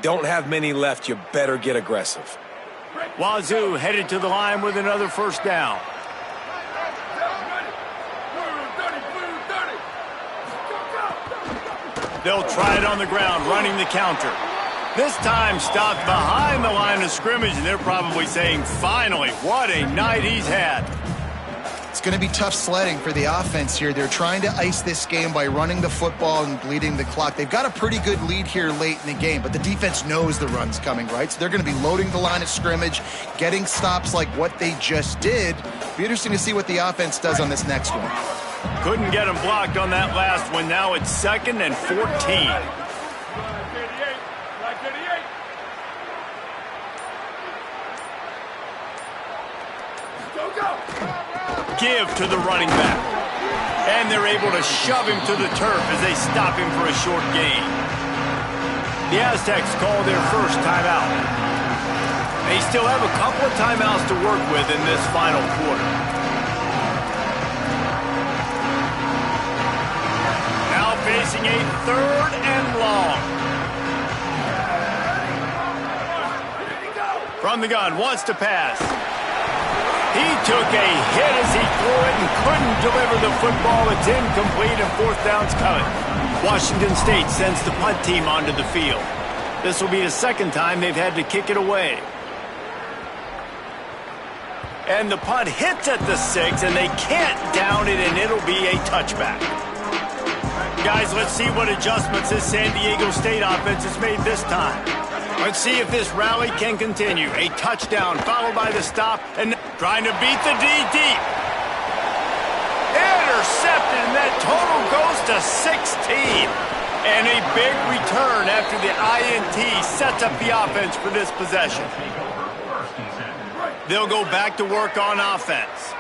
don't have many left. You better get aggressive. Wazoo headed to the line with another first down. They'll try it on the ground, running the counter. This time stopped behind the line of scrimmage, and they're probably saying, finally, what a night he's had. It's going to be tough sledding for the offense here. They're trying to ice this game by running the football and bleeding the clock. They've got a pretty good lead here late in the game, but the defense knows the run's coming, right? So they're going to be loading the line of scrimmage, getting stops like what they just did. Be interesting to see what the offense does on this next one. Couldn't get him blocked on that last one. Now it's 2nd and 14. Give to the running back. And they're able to shove him to the turf as they stop him for a short gain. The Aztecs call their first timeout. They still have a couple of timeouts to work with in this final quarter. Now facing a 3rd and long. From the gun, wants to pass. He took a hit as he threw it and couldn't deliver the football. It's incomplete and 4th down's coming. Washington State sends the punt team onto the field. This will be the 2nd time they've had to kick it away. And the punt hits at the 6, and they can't down it, and it'll be a touchback. Guys, let's see what adjustments this San Diego State offense has made this time. Let's see if this rally can continue. A touchdown followed by the stop and trying to beat the D deep. Intercepted, and that total goes to 16. And a big return after the INT sets up the offense for this possession. They'll go back to work on offense.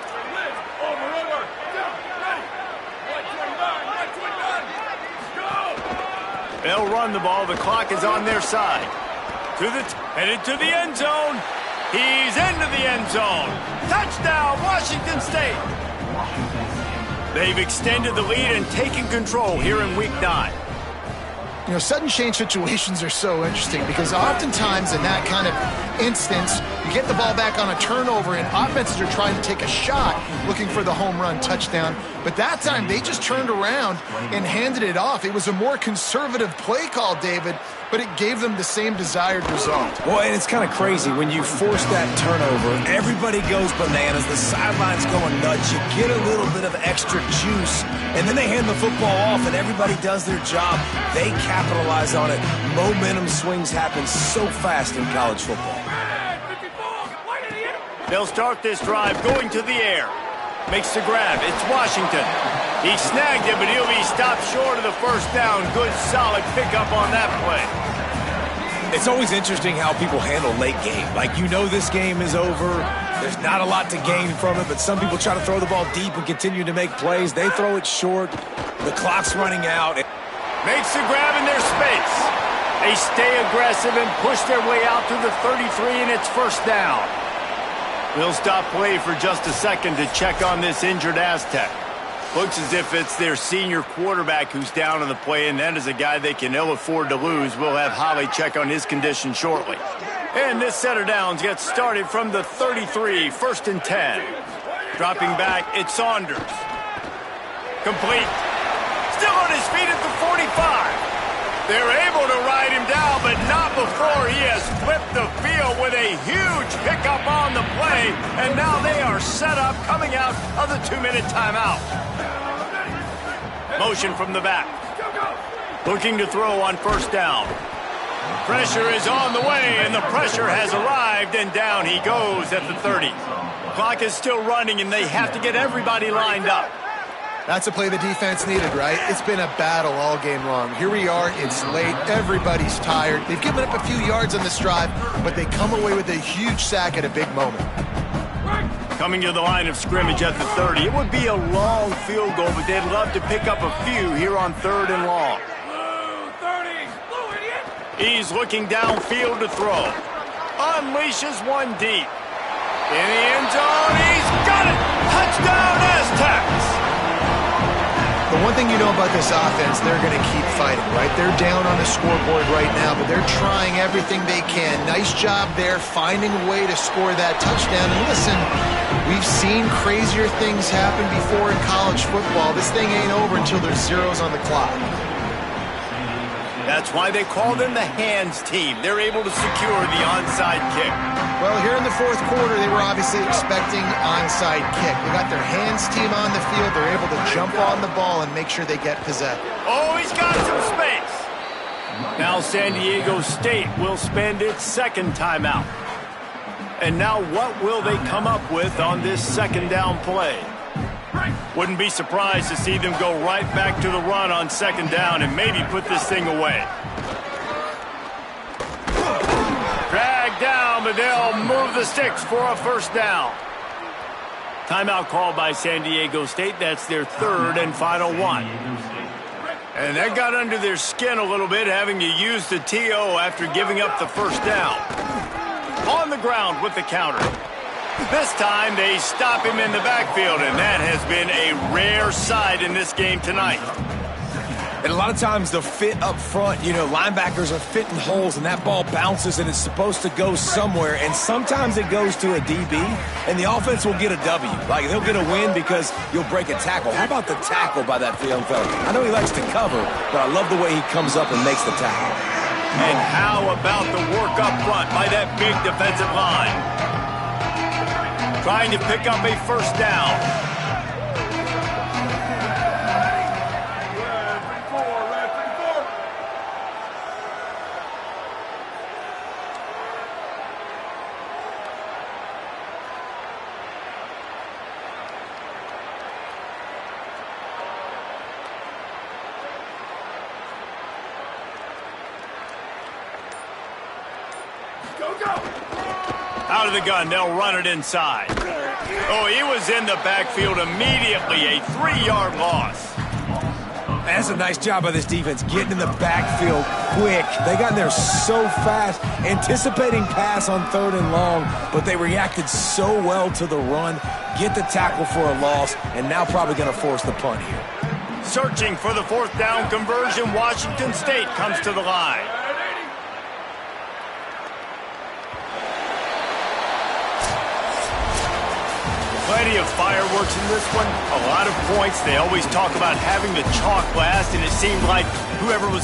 They'll run the ball. The clock is on their side. Headed to the end zone. He's into the end zone. Touchdown, Washington State. They've extended the lead and taken control here in Week 9. You know, sudden change situations are so interesting because oftentimes in that kind of instance, you get the ball back on a turnover and offenses are trying to take a shot looking for the home run touchdown. But that time they just turned around and handed it off. It was a more conservative play call, David, but it gave them the same desired result. Well, and it's kind of crazy. When you force that turnover, everybody goes bananas. The sideline's going nuts. You get a little bit of extra juice, and then they hand the football off, and everybody does their job. They capitalize on it. Momentum swings happen so fast in college football. They'll start this drive going to the air. Makes the grab. It's Washington. He snagged it, but he'll be stopped short of the first down. Good, solid pickup on that play. It's always interesting how people handle late game. Like, you know this game is over. There's not a lot to gain from it, but some people try to throw the ball deep and continue to make plays. They throw it short. The clock's running out. Makes the grab in their space. They stay aggressive and push their way out to the 33, and it's first down. We'll stop play for just a second to check on this injured Aztec. Looks as if it's their senior quarterback who's down on the play, and that is a guy they can ill afford to lose. We'll have Holly check on his condition shortly. And this set of downs gets started from the 33, 1st and 10. Dropping back, it's Saunders. Complete. Still on his feet at the 45. They're able to ride him down, but not before he has flipped the field with a huge pickup on the play. And now they are set up coming out of the 2-minute timeout. Motion from the back. Looking to throw on first down. Pressure is on the way, and the pressure has arrived, and down he goes at the 30. Clock is still running, and they have to get everybody lined up. That's a play the defense needed, right? It's been a battle all game long. Here we are. It's late. Everybody's tired. They've given up a few yards on this drive, but they come away with a huge sack at a big moment. Coming to the line of scrimmage at the 30. It would be a long field goal, but they'd love to pick up a few here on 3rd and long. He's looking downfield to throw. Unleashes one deep. In the end zone, he's got it! Touchdown, Aztecs! The one thing you know about this offense, they're going to keep fighting, right? They're down on the scoreboard right now, but they're trying everything they can. Nice job there, finding a way to score that touchdown. And listen, we've seen crazier things happen before in college football. This thing ain't over until there's zeros on the clock. That's why they call them the hands team. They're able to secure the onside kick. Well, here in the fourth quarter, they were obviously expecting onside kick. They got their hands team on the field. They're able to jump on the ball and make sure they get possession. Oh, he's got some space. Now San Diego State will spend its second timeout. And now what will they come up with on this second down play? Wouldn't be surprised to see them go right back to the run on second down and maybe put this thing away. Drag down, but they'll move the sticks for a first down. Timeout called by San Diego State. That's their third and final one. And that got under their skin a little bit, having to use the TO after giving up the first down. On the ground with the counter. This time they stop him in the backfield, and that has been a rare sight in this game tonight. And a lot of times the fit up front, linebackers are fitting holes, and that ball bounces, and it's supposed to go somewhere, and sometimes it goes to a DB, and the offense will get a W. Like, they'll get a win because you'll break a tackle. How about the tackle by that young fella? I know he likes to cover, but I love the way he comes up and makes the tackle. And how about the work up front by that big defensive line? Trying to pick up a first down. Out of the gun, they'll run it inside. Oh, he was in the backfield immediately, a 3-yard loss. That's a nice job by this defense, getting in the backfield quick. They got in there so fast, anticipating pass on third and long, but they reacted so well to the run, get the tackle for a loss, and now probably going to force the punt here. Searching for the fourth down conversion, Washington State comes to the line. Plenty of fireworks in this one, a lot of points. They always talk about having the chalk last, and it seemed like whoever was